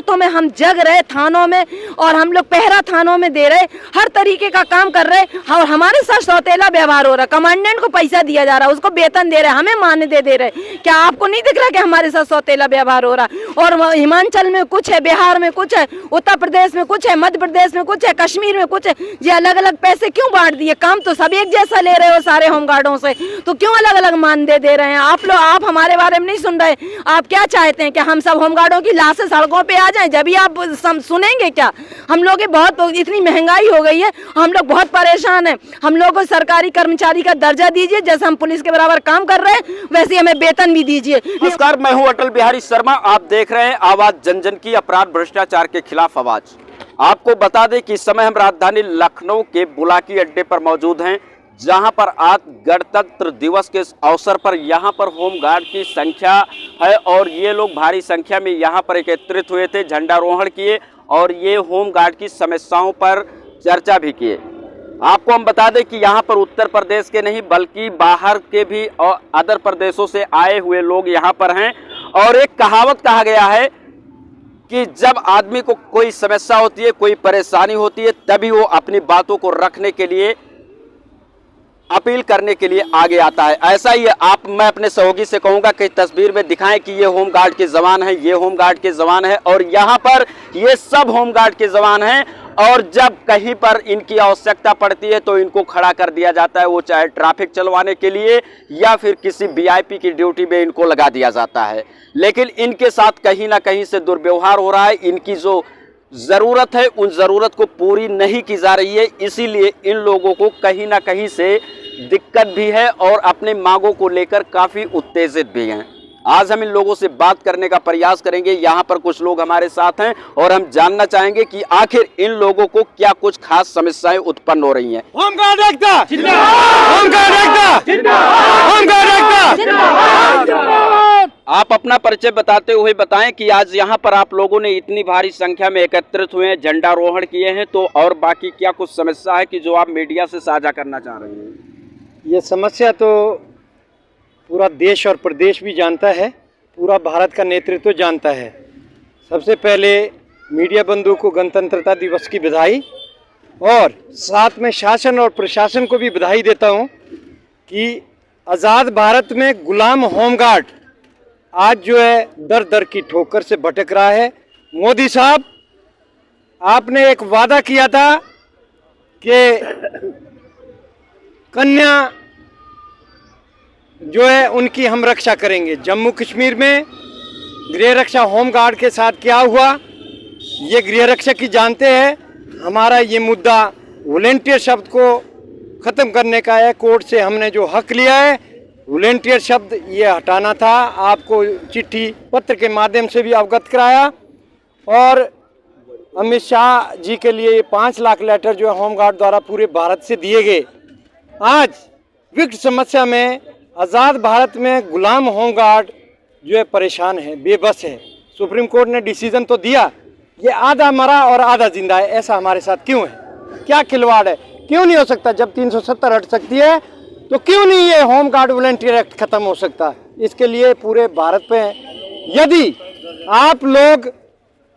रातों में हम जग रहे थानों में, और हम लोग पहरा थानों में दे रहे, हर तरीके का काम कर रहे, और हमारे साथ सौतेला व्यवहार हो रहा। कमांडेंट को पैसा दिया जा रहा है, उसको वेतन दे रहे, हमें मान्यता दे रहे। क्या आपको नहीं दिख रहा कि हमारे साथ सौतेला व्यवहार हो रहा? और हिमाचल में कुछ है, बिहार में कुछ है, उत्तर प्रदेश में कुछ है, मध्य प्रदेश में कुछ है, कश्मीर में कुछ है। ये अलग अलग पैसे क्यों बांट दिए? काम तो सब एक जैसा ले रहे हो सारे होमगार्डों से, तो क्यों अलग अलग मानदेय दे रहे हैं आप लोग? आप हमारे बारे में नहीं सुन रहे। आप क्या चाहते हैं कि हम सब होमगार्डों की लाशें सड़कों पे आ जाएं? जब ही आप सुनेंगे क्या? हम लोग बहुत इतनी महंगाई हो गई है, हम लोग बहुत परेशान हैं। हम लोग को सरकारी कर्मचारी का दर्जा दीजिए, जैसे हम पुलिस के बराबर काम कर रहे हैं वैसे हमें वेतन भी दीजिए। नमस्कार, मैं हूं अटल बिहारी शर्मा। आप देख रहे हैं आवाज जन जन की, अपराध भ्रष्टाचार के खिलाफ आवाज। आपको बता दें कि इस समय हम राजधानी लखनऊ के बुलाकी अड्डे पर मौजूद हैं, जहां पर आज गणतंत्र दिवस के अवसर पर यहां पर होमगार्ड की संख्या है और ये लोग भारी संख्या में यहां पर एकत्रित हुए थे, झंडारोहण किए और ये होमगार्ड की समस्याओं पर चर्चा भी किए। आपको हम बता दें कि यहाँ पर उत्तर प्रदेश के नहीं बल्कि बाहर के भी और अदर प्रदेशों से आए हुए लोग यहाँ पर हैं। और एक कहावत कहा गया है कि जब आदमी को कोई समस्या होती है, कोई परेशानी होती है, तभी वो अपनी बातों को रखने के लिए, अपील करने के लिए आगे आता है। ऐसा ही मैं अपने सहयोगी से कहूंगा कि तस्वीर में दिखाएं कि ये होमगार्ड के जवान हैं, ये होमगार्ड के जवान हैं और यहाँ पर ये सब होमगार्ड के जवान हैं। और जब कहीं पर इनकी आवश्यकता पड़ती है तो इनको खड़ा कर दिया जाता है, वो चाहे ट्रैफिक चलवाने के लिए या फिर किसी वीआईपी की ड्यूटी में इनको लगा दिया जाता है। लेकिन इनके साथ कहीं ना कहीं से दुर्व्यवहार हो रहा है। इनकी जो ज़रूरत है उन ज़रूरत को पूरी नहीं की जा रही है, इसीलिए इन लोगों को कहीं ना कहीं से दिक्कत भी है और अपने मांगों को लेकर काफ़ी उत्तेजित भी हैं। आज हम इन लोगों से बात करने का प्रयास करेंगे। यहाँ पर कुछ लोग हमारे साथ हैं और हम जानना चाहेंगे कि आखिर इन लोगों को क्या कुछ खास समस्याएं उत्पन्न हो रही हैं। होमगार्ड एकता जिंदाबाद, होमगार्ड एकता जिंदाबाद, होमगार्ड एकता जिंदाबाद। आप अपना परिचय बताते हुए बताएं कि आज यहाँ पर आप लोगों ने इतनी भारी संख्या में एकत्रित हुए हैं, झंडारोहण किए हैं, तो और बाकी क्या कुछ समस्या है कि जो आप मीडिया से साझा करना चाह रहे हैं? ये समस्या तो पूरा देश और प्रदेश भी जानता है, पूरा भारत का नेतृत्व जानता है। सबसे पहले मीडिया बंधु को गणतंत्रता दिवस की बधाई और साथ में शासन और प्रशासन को भी बधाई देता हूँ कि आज़ाद भारत में गुलाम होमगार्ड आज जो है दर दर की ठोकर से भटक रहा है। मोदी साहब, आपने एक वादा किया था कि कन्या जो है उनकी हम रक्षा करेंगे। जम्मू कश्मीर में गृह रक्षा होमगार्ड के साथ क्या हुआ, ये गृह रक्षक ही जानते हैं। हमारा ये मुद्दा वॉलेंटियर शब्द को ख़त्म करने का है। कोर्ट से हमने जो हक लिया है, वॉलेंटियर शब्द ये हटाना था। आपको चिट्ठी पत्र के माध्यम से भी अवगत कराया और अमित शाह जी के लिए 5 लाख लेटर जो है होमगार्ड द्वारा पूरे भारत से दिए गए। आज विकट समस्या में आज़ाद भारत में गुलाम होमगार्ड जो है परेशान है, बेबस है। सुप्रीम कोर्ट ने डिसीजन तो दिया, ये आधा मरा और आधा जिंदा है। ऐसा हमारे साथ क्यों है? क्या खिलवाड़ है? क्यों नहीं हो सकता? जब 370 हट सकती है तो क्यों नहीं ये होमगार्ड वॉलंटियर एक्ट खत्म हो सकता? इसके लिए पूरे भारत पे यदि आप लोग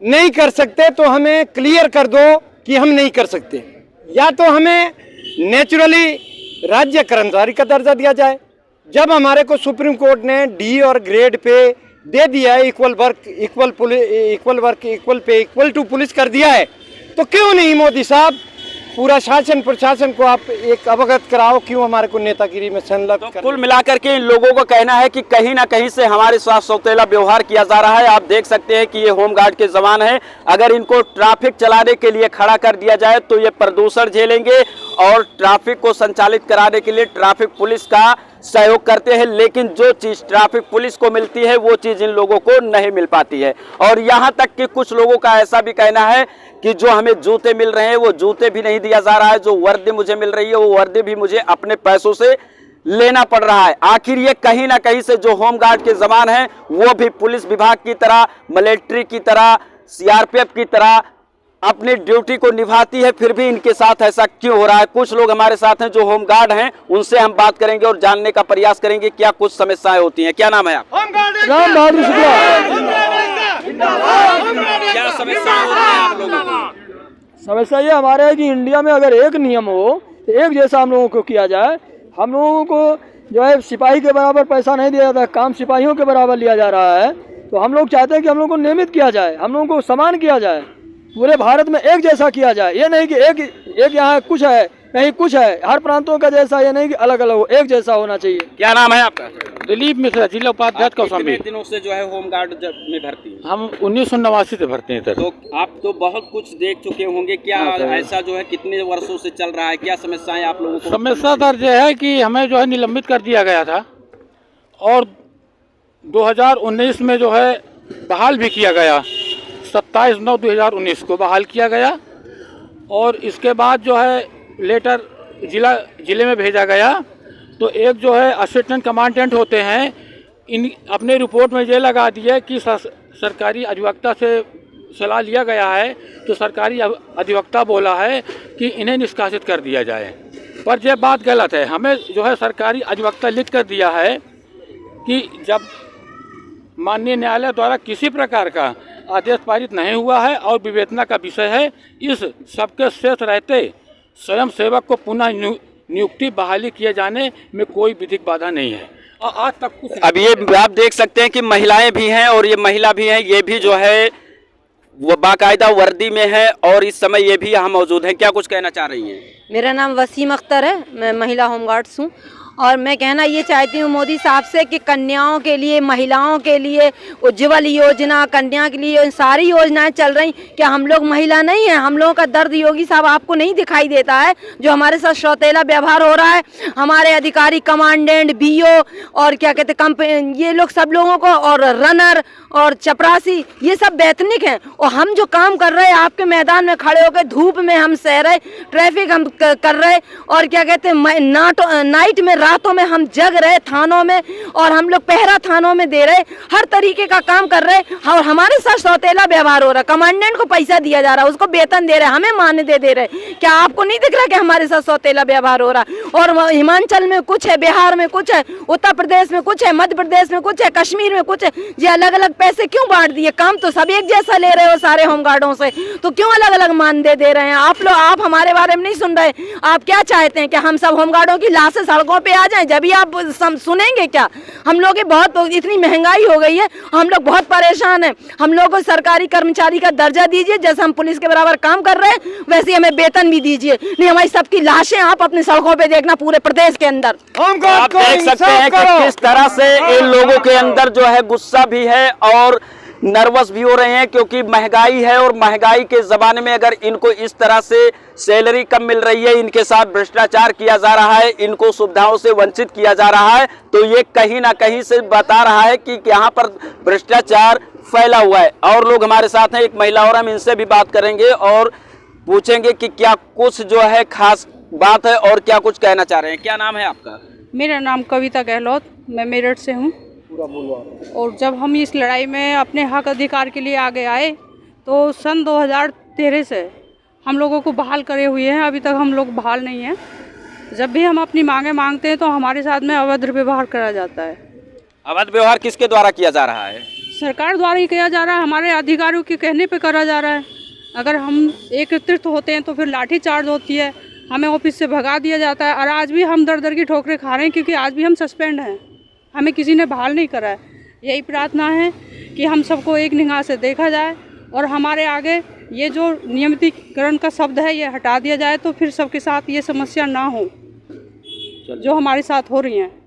नहीं कर सकते तो हमें क्लियर कर दो कि हम नहीं कर सकते, या तो हमें नेचुरली राज्य कर्मचारी का दर्जा दिया जाए। जब हमारे को सुप्रीम कोर्ट ने डी और ग्रेड पे दे दिया है, equal work equal pay equal to police कर दिया है, तो क्यों नहीं मोदी साहब पूरा शासन प्रशासन को आप एक अवगत कराओ, क्यों हमारे को नेतागिरी में संलग्न तो कुल मिलाकर के इन लोगों का कहना है कि कहीं ना कहीं से हमारे साथ सौतेला व्यवहार किया जा रहा है। आप देख सकते हैं कि ये होमगार्ड के जवान हैं, अगर इनको ट्रैफिक चलाने के लिए खड़ा कर दिया जाए तो ये प्रदूषण झेलेंगे और ट्रैफिक को संचालित कराने के लिए ट्रैफिक पुलिस का सहयोग करते हैं, लेकिन जो चीज़ ट्रैफिक पुलिस को मिलती है वो चीज़ इन लोगों को नहीं मिल पाती है। और यहाँ तक कि कुछ लोगों का ऐसा भी कहना है कि जो हमें जूते मिल रहे हैं वो जूते भी नहीं दिया जा रहा है, जो वर्दी मुझे मिल रही है वो वर्दी भी मुझे अपने पैसों से लेना पड़ रहा है। आखिर ये कहीं ना कहीं से जो होमगार्ड के जवान हैं वो भी पुलिस विभाग की तरह, मिलिट्री की तरह, सीआरपीएफ की तरह अपनी ड्यूटी को निभाती है, फिर भी इनके साथ ऐसा क्यों हो रहा है? कुछ लोग हमारे साथ हैं जो होमगार्ड हैं, उनसे हम बात करेंगे और जानने का प्रयास करेंगे क्या कुछ समस्याएं होती हैं। क्या नाम है आप? राम बहादुर शुक्ला। क्या समस्याएं हो रही हैं आप लोगों को? समस्या ये हमारे है कि इंडिया में अगर एक नियम हो तो एक जैसा हम लोगों को किया जाए। हम लोगों को जो है सिपाही के बराबर पैसा नहीं दिया जाता, काम सिपाहियों के बराबर लिया जा रहा है। तो हम लोग चाहते हैं कि हम लोगों को नियमित किया जाए, हम लोगों को समान किया जाए, पूरे भारत में एक जैसा किया जाए। ये नहीं कि एक यहाँ कुछ है कहीं कुछ है, हर प्रांतों का जैसा, ये नहीं कि अलग अलग हो, एक जैसा होना चाहिए। क्या नाम है आपका? दिलीप मिश्रा, जिला उपाध्यक्ष कितने दिनों से जो है होमगार्ड में भर्ती हैं? हम 1989 से भरते हैं सर। तो आप तो बहुत कुछ देख चुके होंगे, क्या ऐसा जो है कितने वर्षों से चल रहा है, क्या समस्याएं आप लोगों को? समस्या सर ये है कि हमें जो है निलंबित कर दिया गया था और 2019 में जो है बहाल भी किया गया, 27/9/2019 को बहाल किया गया और इसके बाद जो है लेटर जिले में भेजा गया। तो एक जो है असिस्टेंट कमांडेंट होते हैं, इन अपने रिपोर्ट में ये लगा दिया कि सरकारी अधिवक्ता से सलाह लिया गया है, तो सरकारी अधिवक्ता बोला है कि इन्हें निष्कासित कर दिया जाए। पर यह बात गलत है। हमें जो है सरकारी अधिवक्ता लिख कर दिया है कि जब माननीय न्यायालय द्वारा किसी प्रकार का आदेश पारित नहीं हुआ है और विवेचना का विषय है, इस सबके शेष रहते स्वयं सेवक को पुनः नियुक्ति बहाली किए जाने में कोई विधिक बाधा नहीं है। और आज तक कुछ अब ये आप देख सकते हैं कि महिलाएं भी हैं और ये महिला भी हैं, ये भी जो है वो बाकायदा वर्दी में है और इस समय ये भी यहाँ मौजूद हैं। क्या कुछ कहना चाह रही हैं? मेरा नाम वसीम अख्तर है, मैं महिला होमगार्ड्स हूँ और मैं कहना ये चाहती हूँ मोदी साहब से कि कन्याओं के लिए, महिलाओं के लिए उज्ज्वल योजना, कन्या के लिए सारी योजनाएं चल रही। क्या हम लोग महिला नहीं हैं? हम लोगों का दर्द योगी साहब आपको नहीं दिखाई देता है? जो हमारे साथ सौतेला व्यवहार हो रहा है, हमारे अधिकारी, कमांडेंट, बीओ और क्या कहते ये लोग सब लोगों को, और रनर और चपरासी, ये सब वैतनिक हैं। और हम जो काम कर रहे हैं आपके मैदान में खड़े होकर धूप में हम सह रहे, ट्रैफिक हम कर रहे और क्या कहते हैं नाइट में, रातों में हम जग रहे थानों में और हम लोग पहरा थानों में दे रहे, हर तरीके का काम कर रहे और हमारे साथ सौतेला व्यवहार हो रहा। कमांडेंट को पैसा दिया जा रहा, उसको वेतन दे रहे, हमें मान्यता दे रहे। क्या आपको नहीं दिख रहा कि हमारे साथ सौतेला व्यवहार हो रहा? और हिमाचल में कुछ है, बिहार में कुछ है, उत्तर प्रदेश में कुछ है, मध्य प्रदेश में कुछ है, कश्मीर में कुछ है। ये अलग अलग पैसे क्यों बांट दिए? काम तो सब एक जैसा ले रहे हो सारे होमगार्डों से, तो क्यों अलग अलग मानदेय दे रहे हैं आप लोग? आप हमारे बारे में नहीं सुन रहे। आप क्या चाहते हैं कि हम सब होमगार्डों की लाशें सड़कों पे आ जाएं? जब भी आप सुनेंगे क्या? हम लोग बहुत इतनी महंगाई हो गई है, हम लोग बहुत परेशान हैं। हम लोग को सरकारी कर्मचारी का दर्जा दीजिए, जैसे हम पुलिस के बराबर काम कर रहे हैं वैसे हमें वेतन भी दीजिए। नहीं, हमारी सबकी लाशें आप अपनी सड़कों पे देखना पूरे प्रदेश के अंदर। आप देख सकते हैं कि किस तरह से इन लोगों के अंदर जो है गुस्सा भी है और नर्वस भी हो रहे हैं, क्योंकि महंगाई है और महंगाई के ज़माने में अगर इनको इस तरह से सैलरी कम मिल रही है, इनके साथ भ्रष्टाचार किया जा रहा है, इनको सुविधाओं से वंचित किया जा रहा है, तो ये कहीं ना कहीं से बता रहा है कि यहाँ पर भ्रष्टाचार फैला हुआ है। और लोग हमारे साथ हैं, एक महिला और, हम इनसे भी बात करेंगे और पूछेंगे कि क्या कुछ जो है खास बात है और क्या कुछ कहना चाह रहे हैं। क्या नाम है आपका? मेरा नाम कविता गहलोत, मैं मेरठ से हूँ। और जब हम इस लड़ाई में अपने हक अधिकार के लिए आगे आए तो सन 2013 से हम लोगों को बहाल करे हुए हैं, अभी तक हम लोग बहाल नहीं हैं। जब भी हम अपनी मांगे मांगते हैं तो हमारे साथ में अवैध व्यवहार करा जाता है। अवैध व्यवहार किसके द्वारा किया जा रहा है? सरकार द्वारा ही किया जा रहा है, हमारे अधिकारियों के कहने पे करा जा रहा है। अगर हम एकत्रित होते हैं तो फिर लाठी चार्ज होती है, हमें ऑफिस से भगा दिया जाता है। और आज भी हम दर दर की ठोकरें खा रहे हैं, क्योंकि आज भी हम सस्पेंड हैं, हमें किसी ने बहाल नहीं करा है। यही प्रार्थना है कि हम सबको एक निगाह से देखा जाए और हमारे आगे ये जो नियमितीकरण का शब्द है ये हटा दिया जाए, तो फिर सबके साथ ये समस्या ना हो जो हमारे साथ हो रही हैं।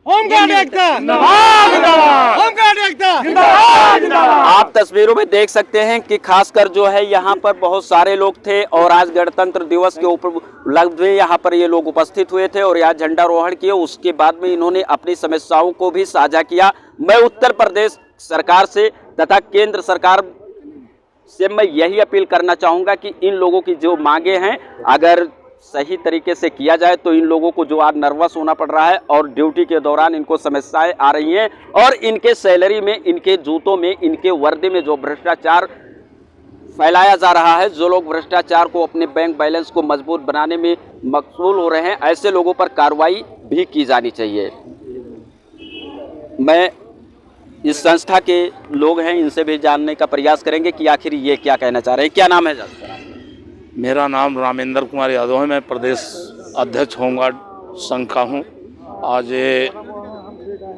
आप तस्वीरों में देख सकते हैं कि खासकर जो है यहाँ पर बहुत सारे लोग थे और आज गणतंत्र दिवस के उपलक्ष्य में यहाँ पर ये लोग उपस्थित हुए थे और यहाँ झंडारोहण किया। उसके बाद में इन्होंने अपनी समस्याओं को भी साझा किया। मैं उत्तर प्रदेश सरकार से तथा केंद्र सरकार से मैं यही अपील करना चाहूँगा कि इन लोगों की जो मांगे हैं अगर सही तरीके से किया जाए तो इन लोगों को जो आज नर्वस होना पड़ रहा है और ड्यूटी के दौरान इनको समस्याएं आ रही हैं और इनके सैलरी में, इनके जूतों में, इनके वर्दी में जो भ्रष्टाचार फैलाया जा रहा है, जो लोग भ्रष्टाचार को अपने बैंक बैलेंस को मजबूत बनाने में मशगूल हो रहे हैं, ऐसे लोगों पर कार्रवाई भी की जानी चाहिए। मैं इस संस्था के लोग हैं, इनसे भी जानने का प्रयास करेंगे कि आखिर ये क्या कहना चाह रहे हैं। क्या नाम है सर? मेरा नाम रामेंद्र कुमार यादव है। मैं प्रदेश अध्यक्ष होमगार्ड संघ का हूँ। आज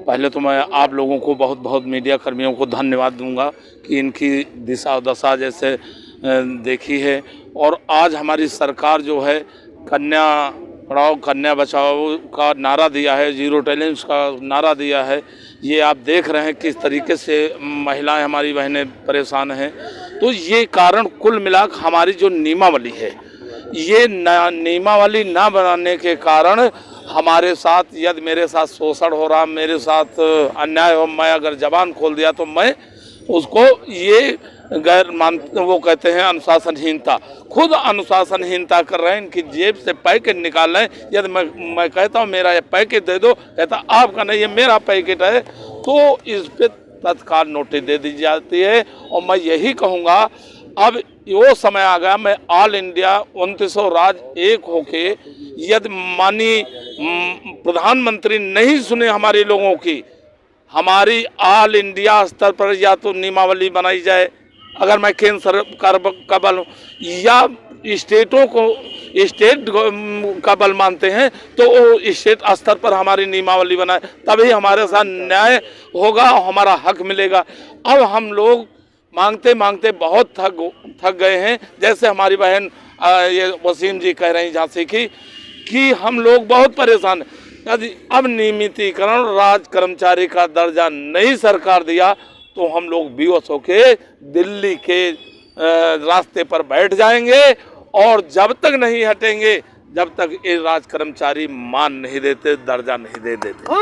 पहले तो मैं आप लोगों को बहुत बहुत मीडिया कर्मियों को धन्यवाद दूंगा कि इनकी दिशा दशा जैसे देखी है। और आज हमारी सरकार जो है कन्या पढ़ाओ कन्या बचाओ का नारा दिया है, जीरो टैलेंट्स का नारा दिया है। ये आप देख रहे हैं किस तरीके से महिलाएं हमारी बहनें परेशान हैं। तो ये कारण कुल मिलाकर हमारी जो नियमावली है, ये नियमावली ना बनाने के कारण हमारे साथ यदि मेरे साथ शोषण हो रहा, मेरे साथ अन्याय हो, मैं अगर जबान खोल दिया तो मैं उसको ये वो कहते हैं अनुशासनहीनता। खुद अनुशासनहीनता कर रहे हैं, इनकी जेब से पैकेट निकाल रहे हैं। यदि मैं कहता हूँ मेरा ये पैकेट दे दो, कहता आपका नहीं ये मेरा पैकेट है, तो इस पे तत्काल नोटिस दे दी जाती है। और मैं यही कहूँगा अब वो समय आ गया, मैं ऑल इंडिया 2900 राज्य एक होके यदि माननीय प्रधानमंत्री नहीं सुने हमारे लोगों की, हमारी ऑल इंडिया स्तर पर या तो नियमावली बनाई जाए, अगर मैं केंद्र सरकार का बल या स्टेटों को स्टेट का बल मानते हैं तो वो स्टेट स्तर पर हमारी नियमावली बनाए, तभी हमारे साथ न्याय होगा, हमारा हक मिलेगा। अब हम लोग मांगते मांगते बहुत थक गए हैं। जैसे हमारी बहन ये वसीम जी कह रही झांसी की कि हम लोग बहुत परेशान हैं। यदि अब नियमितीकरण राज कर्मचारी का दर्जा नहीं सरकार दिया तो हम लोग बेहोश होके दिल्ली के रास्ते पर बैठ जाएंगे। और जब तक नहीं हटेंगे, जब तक ये राज कर्मचारी मान नहीं देते, दर्जा नहीं दे देते। तो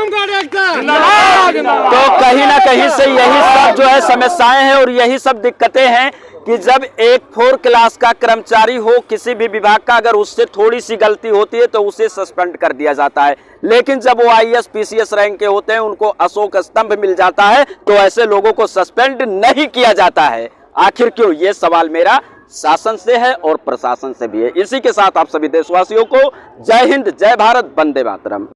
कहीं ना कहीं से यही सब जो है समस्याएं हैं और यही सब दिक्कतें हैं कि जब एक 4 क्लास का कर्मचारी हो किसी भी विभाग का, अगर उससे थोड़ी सी गलती होती है तो उसे सस्पेंड कर दिया जाता है। लेकिन जब वो IAS PCS रैंक के होते हैं, उनको अशोक स्तंभ मिल जाता है, तो ऐसे लोगों को सस्पेंड नहीं किया जाता है। आखिर क्यों? ये सवाल मेरा शासन से है और प्रशासन से भी है। इसी के साथ आप सभी देशवासियों को जय हिंद, जय भारत, वंदे मातरम।